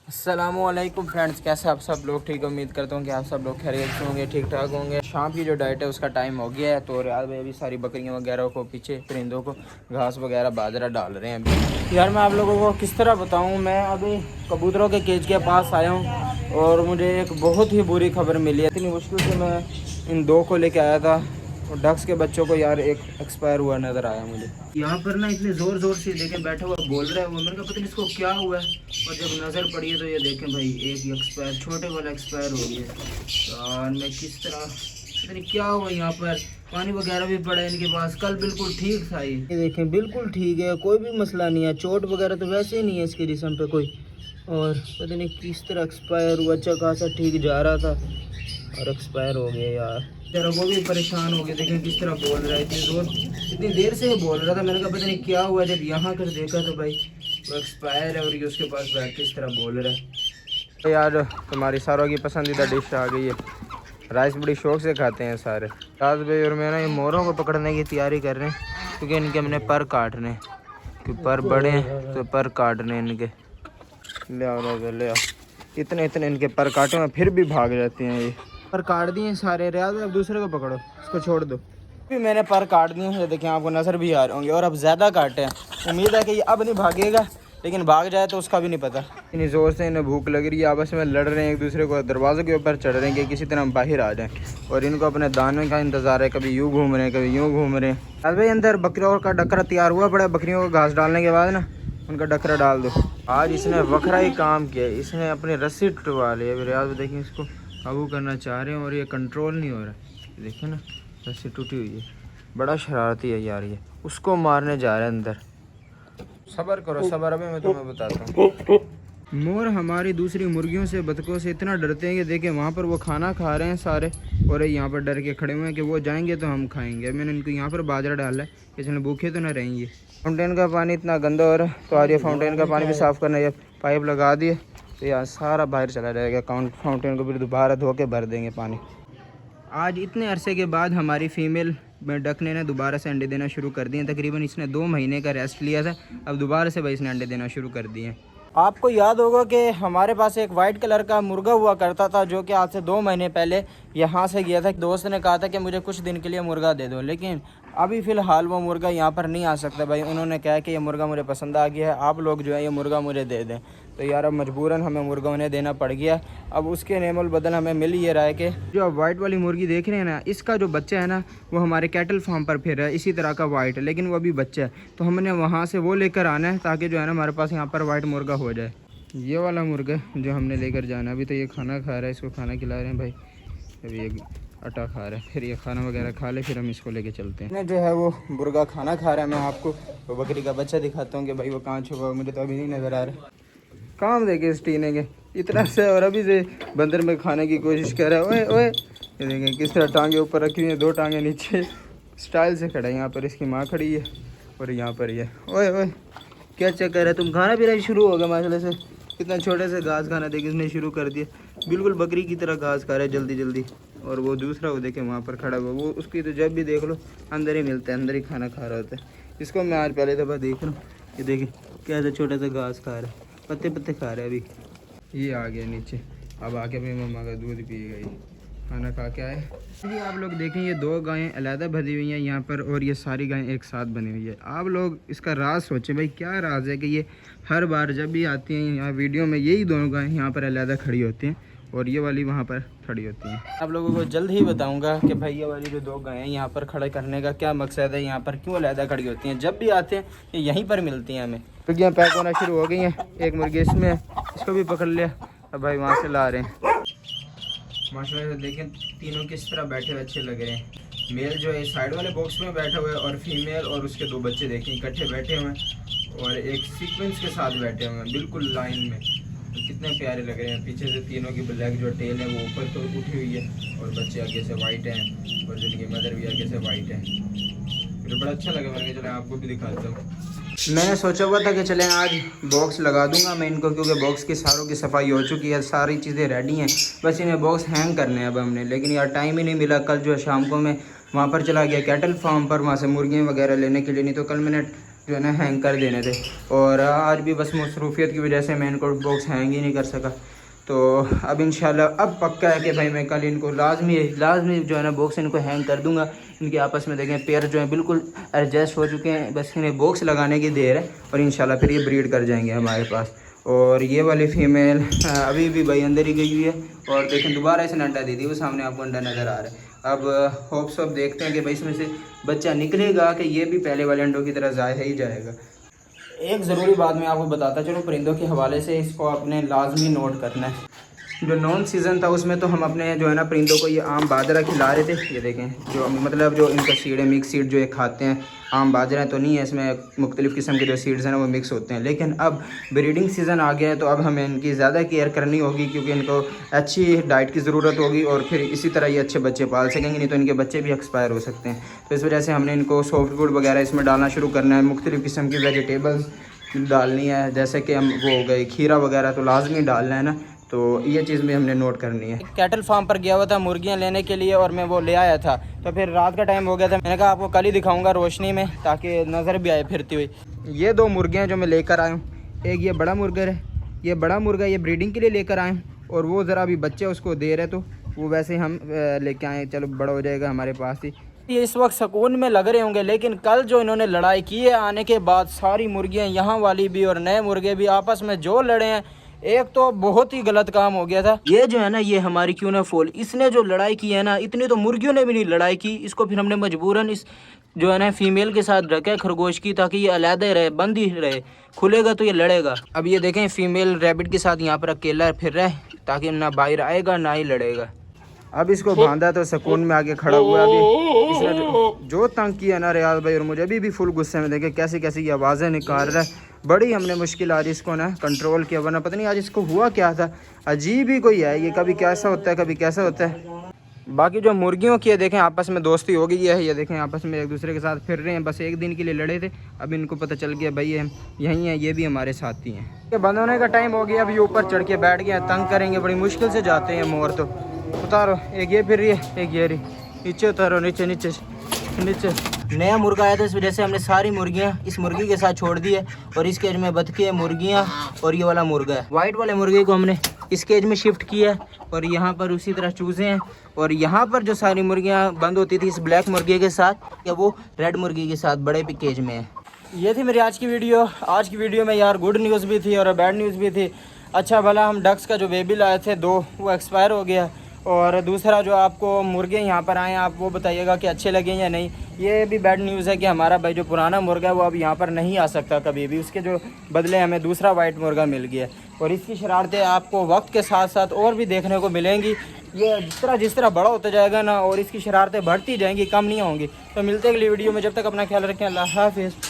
अस्सलामुअलैकुम फ्रेंड्स, कैसे आप सब लोग ठीक। उम्मीद करता हूँ कि आप सब लोग खैरियत से होंगे, ठीक ठाक होंगे। शाम की जो डाइट है उसका टाइम हो गया है, तो रियाज भाई अभी सारी बकरियों वगैरह को पीछे परिंदों को घास वगैरह बाजरा डाल रहे हैं अभी। यार मैं आप लोगों को किस तरह बताऊँ, मैं अभी कबूतरों के केज के पास आया हूँ और मुझे एक बहुत ही बुरी खबर मिली है। इतनी मुश्किल से मैं इन दो को लेके आया था और डक्स के बच्चों को यार एक एक्सपायर हुआ नज़र आया मुझे। यहाँ पर ना इतने ज़ोर ज़ोर से देखें बैठा हुआ बोल रहा है वो, मैंने कहा पता नहीं इसको क्या हुआ है। और जब नज़र पड़ी है तो ये देखें भाई एक ही एक्सपायर, छोटे वाला एक्सपायर हो गया। और मैं किस तरह पता नहीं क्या हुआ। यहाँ पर पानी वगैरह भी पड़ा है इनके पास, कल बिल्कुल ठीक था ये देखें बिल्कुल ठीक है, कोई भी मसला नहीं है, चोट वगैरह तो वैसे ही नहीं है इसके जिस्म पे कोई। और पता नहीं किस तरह एक्सपायर हुआ, अच्छा खासा ठीक जा रहा था और एक्सपायर हो गया यार। जरा वो भी परेशान हो गए, देखें किस तरह बोल रहा है, इतनी देर से बोल रहा था। मैंने कहा पता नहीं क्या हुआ, जब यहाँ कर देखा तो भाई वो एक्सपायर है और ये उसके पास बैठ के इस तरह बोल रहा है। तो यार तुम्हारी सारों की पसंदीदा डिश आ गई है, राइस बड़ी शौक से खाते हैं सारे। राज भाई और मैं ना ये मोरों को पकड़ने की तैयारी कर रहे हैं क्योंकि इनके हमने पर काटने, क्योंकि पर बड़े हैं तो पर काटने इनके। ले आओ राजा ले आओ, इतने इतने इनके पर काटे हैं फिर भी भाग जाते हैं ये। पर काट दिए सारे। रियाज अब दूसरे को पकड़ो, इसको छोड़ दो। भी मैंने पर काट दिए हैं, देखें आपको नज़र भी आ रहे होंगे। और अब ज़्यादा काटे हैं, उम्मीद है कि ये अब नहीं भागेगा, लेकिन भाग जाए तो उसका भी नहीं पता। इतनी ज़ोर से इन्हें भूख लग रही है, आपस में लड़ रहे हैं एक दूसरे को, दरवाज़ों के ऊपर चढ़ रहे हैं कि किसी तरह हम बाहर आ जाएँ। और इनको अपने दाने का इंतज़ार है, कभी यूँ घूम रहे हैं कभी यूँ घूम रहे हैं। अब भाई अंदर बकरियों का डकरा तैयार हुआ पड़ा है, बकरियों को घास डालने के बाद ना उनका डकरा डाल दो। आज इसने वखरा ही काम किया, इसने अपनी रस्सी टुटवा ली। अभी रियाज देखिए इसको काबू करना चाह रहे हैं और ये कंट्रोल नहीं हो रहा। देखिए ना रस्सी टूटी हुई है, बड़ा शरारती है यार ये। उसको मारने जा रहे हैं अंदर। सब्र करो सब्र, अभी मैं तुम्हें बताता हूँ। मोर हमारी दूसरी मुर्गियों से बतखों से इतना डरते हैं कि देखें वहाँ पर वो खाना खा रहे हैं सारे और यहाँ पर डर के खड़े हुए हैं कि वो जाएंगे तो हम खाएंगे। मैंने इनको यहाँ पर बाजरा डाला है, इसलिए भूखे तो ना रहेंगे। फाउंटेन का पानी इतना गंदा हो रहा है तो आज ये फाउंटेन का पानी भी साफ़ करना, ये पाइप लगा दिए तो यार सारा बाहर चला जाएगा। फाउंटेन को फिर दोबारा धो के भर देंगे पानी। आज इतने अरसे के बाद हमारी फ़ीमेल डक ने दोबारा से अंडे देना शुरू कर दिए। तकरीबन इसने 2 महीने का रेस्ट लिया था, अब दोबारा से भाई इसने अंडे देना शुरू कर दिए। आपको याद होगा कि हमारे पास एक वाइट कलर का मुर्गा हुआ करता था जो कि आज से 2 महीने पहले यहाँ से गया था। दोस्त ने कहा था कि मुझे कुछ दिन के लिए मुर्गा दे दो, लेकिन अभी फ़िलहाल वो मुर्गा यहाँ पर नहीं आ सकता भाई। उन्होंने कहा कि ये मुर्गा मुझे पसंद आ गया है, आप लोग जो है ये मुर्गा मुझे दे दें। तो यार अब मजबूरन हमें मुर्गा उन्हें देना पड़ गया। अब उसके नेमुल बदल हमें मिल ये रहा है कि जो आप वाइट वाली मुर्गी देख रहे हैं ना, इसका जो बच्चा है ना वो हमारे कैटल फार्म पर फिर है इसी तरह का वाइट है, लेकिन वो अभी बच्चा है। तो हमने वहाँ से वो लेकर आना है ताकि जो है ना हमारे पास यहाँ पर वाइट मुर्गा हो जाए। ये वाला मुर्गा जो हमने लेकर जाना, अभी तो ये खाना खा रहा है, इसको खाना खिला रहे हैं भाई। अभी ये आटा खा रहा है, फिर ये खाना वगैरह खा ले फिर हम इसको लेके चलते हैं। जो है वो मुर्गा खाना खा रहा है। मैं आपको वो बकरी का बच्चा दिखाता हूँ कि भाई वो कहाँ छुपा, मुझे तो अभी नहीं नज़र आ रहा। काम देखे इस टीने के इतना से, और अभी से बंदर में खाने की कोशिश कर रहा है। ओए ओए ये देखें किस तरह टांगे ऊपर रखी हुई है, 2 टांगे नीचे स्टाइल से खड़ा है। यहाँ पर इसकी माँ खड़ी है और यहाँ पर ये ओए ओए क्या चक्कर है, तुम खाना पीना शुरू हो गया माशाल्लाह से। कितना छोटे से घास खाना देखे इसने शुरू कर दिया, बिल्कुल बकरी की तरह घास खा रहा है जल्दी जल्दी। और वो दूसरा वो देखे वहाँ पर खड़ा हुआ, वो उसकी तो जब भी देख लो अंदर ही मिलता है, अंदर ही खाना खा रहा होता है। इसको मैं आज पहले दफ़ा देख रहा हूँ, ये देखे कैसे छोटा सा घास खा रहा है, पत्ते पत्ते खा रहा है। अभी ये आ गया नीचे, अब आके अपनी मम्मा का दूध पिएगा, ये खाना खा के आए। ये आप लोग देखें ये 2 गायें अलहदा बंधी हुई हैं यहाँ पर और ये सारी गायें एक साथ बनी हुई है। आप लोग इसका राज सोचें भाई, क्या राज है कि ये हर बार जब भी आती हैं यहाँ वीडियो में यही दोनों गायें यहाँ पर अलहदा खड़ी होती हैं और ये वाली वहाँ पर खड़ी होती हैं। आप लोगों को जल्द ही बताऊंगा कि भाई ये वाली जो 2 गायें यहाँ पर खड़े करने का क्या मकसद है, यहाँ पर क्यों अलहदा खड़ी होती हैं। जब भी आते हैं ये यहीं पर मिलती हैं हमें। मुर्गियाँ पैक होना शुरू हो गई हैं, एक मुर्गी इसमें, इसको भी पकड़ लिया, अब भाई वहाँ से ला रहे हैं। माशाल्लाह से देखें तीनों किस तरह बैठे हुए अच्छे लग रहे हैं। मेल जो है साइड वाले बॉक्स में बैठा हुआ है और फीमेल और उसके 2 बच्चे देखें इकट्ठे बैठे हुए हैं और एक सीक्वेंस के साथ बैठे हुए हैं बिल्कुल लाइन में। तो कितने प्यारे लग रहे हैं। पीछे से तीनों की ब्लैक जो टेल है वो ऊपर तो उठी हुई है और बच्चे आगे से वाइट हैं और जिनकी मदर भी आगे से वाइट है। मुझे बड़ा अच्छा लगा, मैंने चले आपको भी दिखाता हूँ। मैंने सोचा हुआ था कि चलें आज बॉक्स लगा दूंगा मैं इनको, क्योंकि बॉक्स की सारों की सफाई हो चुकी है, सारी चीज़ें रेडी हैं, बस इन्हें बॉक्स हैंग करने हैं अब हमने। लेकिन यार टाइम ही नहीं मिला। कल जो है शाम को मैं वहाँ पर चला गया कैटल फार्म पर, वहाँ से मुर्गियाँ वगैरह लेने के लिए, नहीं तो कल मैंने जो है ना हैंग कर देने थे, और आज भी बस मसरूफियत की वजह से मैं इनको बॉक्स हैंग ही नहीं कर सका। तो अब इंशाल्लाह अब पक्का है कि भाई मैं कल इनको लाजमी जो है ना बॉक्स इनको हैंग कर दूंगा। इनके आपस में देखें पेयर जो है बिल्कुल एडजस्ट हो चुके हैं, बस इन्हें बॉक्स लगाने की देर है और इंशाल्लाह फिर ये ब्रीड कर जाएंगे हमारे पास। और ये वाली फ़ीमेल अभी भी भाई अंदर ही गई हुई है, और देखें दोबारा इसने अंडा दे दी, वो सामने आपको अंडा नज़र आ रहा है। अब होप्स अब देखते हैं कि भाई इसमें से बच्चा निकलेगा कि ये भी पहले वाले अंडों की तरह ज़ाया ही जाएगा। एक ज़रूरी बात मैं आपको बताता चलूँ परिंदों के हवाले से, इसको आपने लाजमी नोट करना है। जो नॉन सीज़न था उसमें तो हम अपने जो है ना परिंदों को ये आम बाजरा खिला रहे थे। ये देखें जो मतलब जो इनका सीड है मिक्स सीड जो ये खाते हैं, आम बाजरा तो नहीं है, इसमें मुख्तलिफ़ किस्म के जो सीड्स हैं ना वो मिक्स होते हैं। लेकिन अब ब्रीडिंग सीज़न आ गया है तो अब हमें इनकी ज़्यादा केयर करनी होगी, क्योंकि इनको अच्छी डाइट की ज़रूरत होगी और फिर इसी तरह ये अच्छे बच्चे पाल सकेंगे, नहीं तो इनके बच्चे भी एक्सपायर हो सकते हैं। तो इस वजह से हमने इनको सॉफ्ट फूड वगैरह इसमें डालना शुरू करना है, मुख्तलिफ़ किस्म की वेजिटेबल्स डालनी है, जैसे कि हम वो हो गए खीरा वगैरह तो लाजमी डालना है ना, तो ये चीज़ भी हमने नोट करनी है। कैटल फार्म पर गया हुआ था मुर्गियाँ लेने के लिए और मैं वो ले आया था, तो फिर रात का टाइम हो गया था, मैंने कहा आपको कल ही दिखाऊंगा रोशनी में ताकि नज़र भी आए फिरती हुई। ये 2 मुर्गियाँ जो मैं लेकर आया हूँ, एक ये बड़ा मुर्गा है, ये बड़ा मुर्गा ये ब्रीडिंग के लिए लेकर आए हैं, और वो ज़रा अभी बच्चे उसको दे रहे, तो वो वैसे हम लेके आए, चलो बड़ा हो जाएगा हमारे पास ही। ये इस वक्त सुकून में लग रहे होंगे, लेकिन कल जो इन्होंने लड़ाई की है आने के बाद सारी मुर्गियाँ यहाँ वाली भी और नए मुर्गे भी आपस में जो लड़े हैं, एक तो बहुत ही गलत काम हो गया था। ये जो है ना ये हमारी क्यों ना फॉल, इसने जो लड़ाई की है ना इतनी तो मुर्गियों ने भी नहीं लड़ाई की। इसको फिर हमने मजबूरन इस जो है ना फीमेल के साथ रखे खरगोश की, ताकि ये अलहदा रहे, बंद ही रहे, खुलेगा तो ये लड़ेगा। अब ये देखें फीमेल रैबिट के साथ यहाँ पर अकेला फिर रहा है, ताकि ना बाहर आएगा ना ही लड़ेगा। अब इसको बांधा तो सुकून में आके खड़ा हुआ। अभी इसने जो तंग किया ना रियाज भाई, और मुझे अभी भी फुल गुस्से में, देखे कैसी कैसी की आवाज़ें निकाल रहा है। बड़ी हमने मुश्किल आ रही इसको ना कंट्रोल किया, वरना पता नहीं आज इसको हुआ क्या था, अजीब ही कोई है ये, कभी कैसा होता है कभी कैसा होता है। बाकी जो मुर्गियों की है देखें आपस में दोस्ती हो गई है, ये देखें आपस में एक दूसरे के साथ फिर रहे हैं, बस एक दिन के लिए लड़े थे, अब इनको पता चल गया भाई ये यहीं है, ये भी हमारे साथी हैं। बंद होने का टाइम हो गया, अब ये ऊपर चढ़ के बैठ गया, तंग करेंगे, बड़ी मुश्किल से जाते हैं मोर। तो उतारो, एक ये फिर रही है, एक ये रही, नीचे उतारो, नीचे नीचे नीचे। नया मुर्गा आया था, इस वजह से हमने सारी मुर्गियाँ इस मुर्गी के साथ छोड़ दी है, और इस केज में बतखे मुर्गियाँ और ये वाला मुर्गा है। वाइट वाले मुर्गे को हमने इस केज में शिफ्ट किया है, और यहाँ पर उसी तरह चूज़े हैं, और यहाँ पर जो सारी मुर्गियाँ बंद होती थी इस ब्लैक मुर्गे के साथ, या वो रेड मुर्गी के साथ बड़े केज में है। ये थी मेरी आज की वीडियो। आज की वीडियो में यार गुड न्यूज़ भी थी और बैड न्यूज़ भी थी। अच्छा भला हम डक्स का जो बेबी लाए थे 2 वो एक्सपायर हो गया, और दूसरा जो आपको मुर्गे यहाँ पर आए आप वो बताइएगा कि अच्छे लगे या नहीं। ये भी बैड न्यूज़ है कि हमारा भाई जो पुराना मुर्गा है वो अब यहाँ पर नहीं आ सकता कभी भी, उसके जो बदले हमें दूसरा वाइट मुर्गा मिल गया, और इसकी शरारतें आपको वक्त के साथ साथ और भी देखने को मिलेंगी। ये जिस तरह बड़ा होता जाएगा ना, और इसकी शरारतें बढ़ती जाएंगी, कम नहीं होंगी। तो मिलते हैं अगली वीडियो में, जब तक अपना ख्याल रखें, अल्लाह हाफिज़।